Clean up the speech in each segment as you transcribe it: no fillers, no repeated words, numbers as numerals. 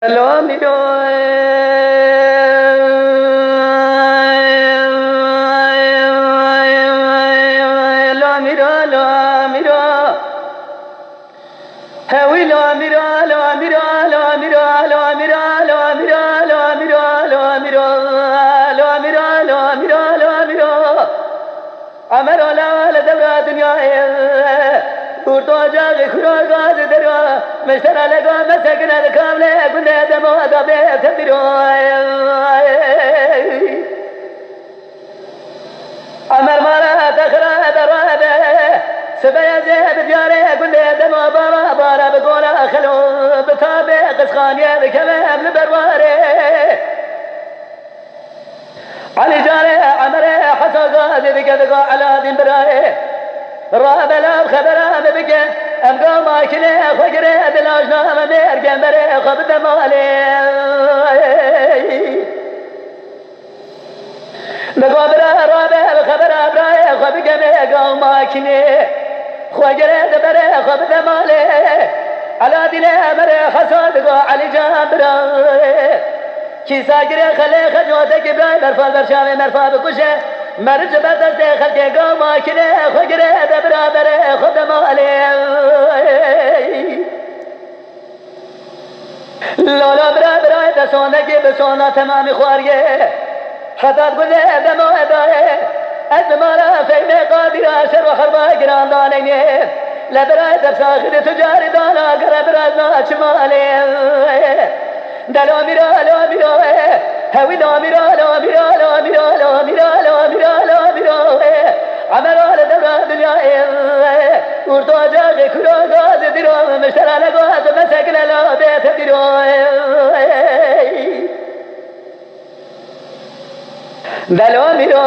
لا میرا لا میرا لا میرا هوی لا میرا لا میرا لا میرا لا میرا لا میرا لا میرا لا میرا لا میرا لا میرا لا میرا امر لا لدورا دنیا ورتو جاغ خرار غاز دروا مشترى لقا مسكنا الكاملة كنا دمو أدابي تبدروا أمر مالا تخرى درابة سبيا زيب دياري كنا دمو بارا بارا بقولا خلو بطابي قسخانيا بكمام لبرواري علي جاري عمري حسو غازي بكذقو على دين براي راب لاب خبرام بك أبقى ماكنة خجرة دلاجنا مدير جنبري خبط مالي بقابرة راب خبرام براي خبط ميقا ماكنة خجرة دبري خبط مالي على دين مري حسودقو علي جنبراي كي ساقري خلي خجوتك براي مرفال برشامي مرفال بكوشة مرج بردست خلق قوما كنه خجره دبرابره خدم عليه لالا برابره دسانه که بسانه تمام خواریه خطاب گذه دمو ادایه از مارا فیمه قادر آشر و خربا گران دانه لبرای تبساخد تجاری دانا قرب رازنا چماله دلو میرا لو میرا هوی لا میرا لا میرا لا میرا لا میرا لا میرا لا میرا عمرال دورا دنیا ورتو جاغ کرو غاز درو مشترى لغاز مسكن لا بيت درو دلو میرا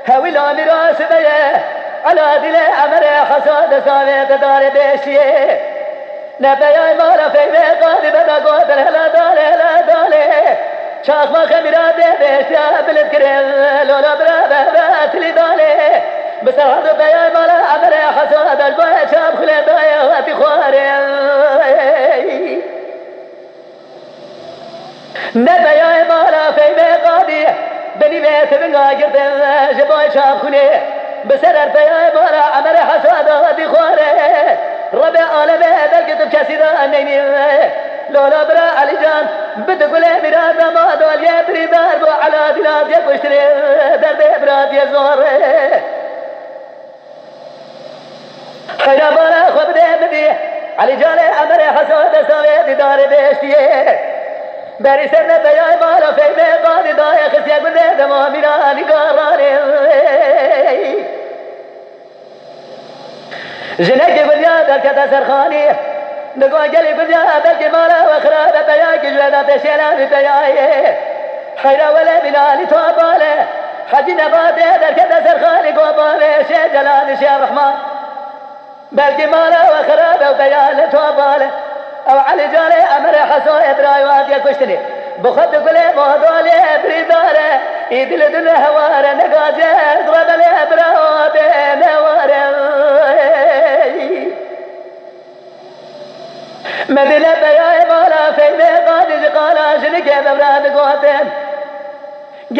هوی لا میرا سبيه على دل عمر حساد ساويت دار بيشيه نبيا مارا فيمه قادي بدا قادر هلا دالي هلا دالي شاخ ما خميرات بيشيا بلد كريل لولا برا باتلي دالي بس هذا بيا مارا عمر حساد البايا شاب خلي دايا واتي خواري نبيا مارا فيمه قادي بني بيت بنغا قردن جباي شاب خلي بسرر بيا مارا عمر حساد واتي خواري ربع عالمه بلکه کسی را نمی لولا برا علی جان بتقول میرا دماد ولی بریدار بو علا دلات یا کشتری درد برات یا زور خیرا بالا خوب ده بدی علی جان امر حسود سوید دار بهشتیه بری سر بیای بالا فیمه قادی دای خسیه گنده دما میرا نگارانه جنك بنيا دركة سرخاني نقول قلي بنيا بلكي مالا وخراب بياك جلدا تشيلا بياي خيرا ولا بلالي توبالي حجي نباتي دركة سرخاني قوبالي شي جلالي شي الرحمن بلكي مالا وخراب بيالي توبالي او علي جالي امر حسو ابراي وادي كشتني بخد قلي موضولي بريداري يدل دل هوار نقاجي ضرب لي ابراو بين هواري مدينة بياي مالا فيمه قادج قالا شنك ببراد قوتين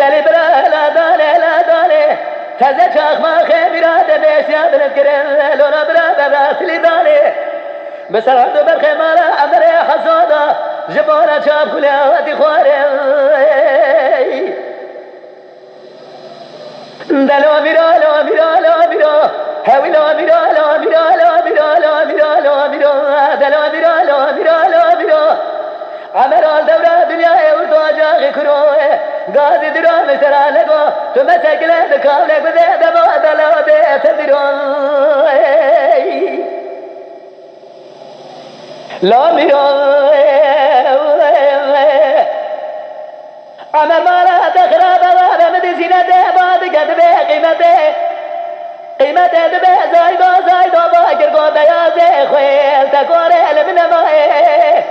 قالي برا لا دالي لا دالي تزا شاخ ما خيبراد بيشيا بلد كرين لولا برا ببرات لي دالي بس الهدو برخي مالا امري حسودا جبونا شاب كلها ودي خواري دلو ميرا لو ميرا لو ميرا هوي لو ميرا لو ميرا لو ميرا لو ميرا لو ميرا دلو ميرا لو ميرا لو ميرا عمرال دورا دنيا ورتو جاغي كروه غازي درو مشترى لغو تمسك لك كاملك بذي دمو دلو بيت درو لا ميرا عمر مالا تخرب بابا مدي زينته بعد قد به قيمته دبه زايدو باكر قو بيازي خويل تكوري لمن ماي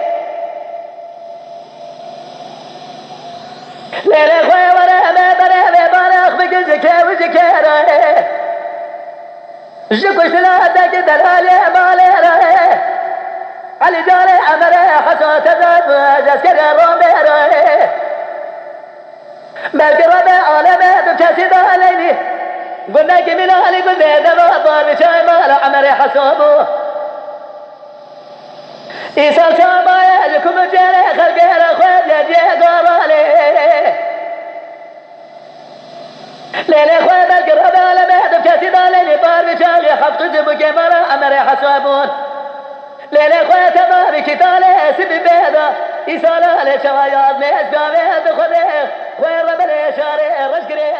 ليلة خوي ورا ما برا بارخ بقل زكا وزكا راي جكوش لا دك دلالي مالي راي علي جاري عمره حسن تزاد جسكر روميره بالقرب عالمه بكسيد عليني قلنا من علي قلنا دما بار بشاي مال عمره حسابه إيسان سامايا لكم جاري خلقير أخوات يجي قرالي ليلة خواب القرب عالمه بكسيد عليني بار بشاي حفظ جبك مال عمره حسابون ليلة خوات ما بكتالي سبي بيضا إيسانا لشوايات ناس قامت خذيه خوير ربنا شاري رشقري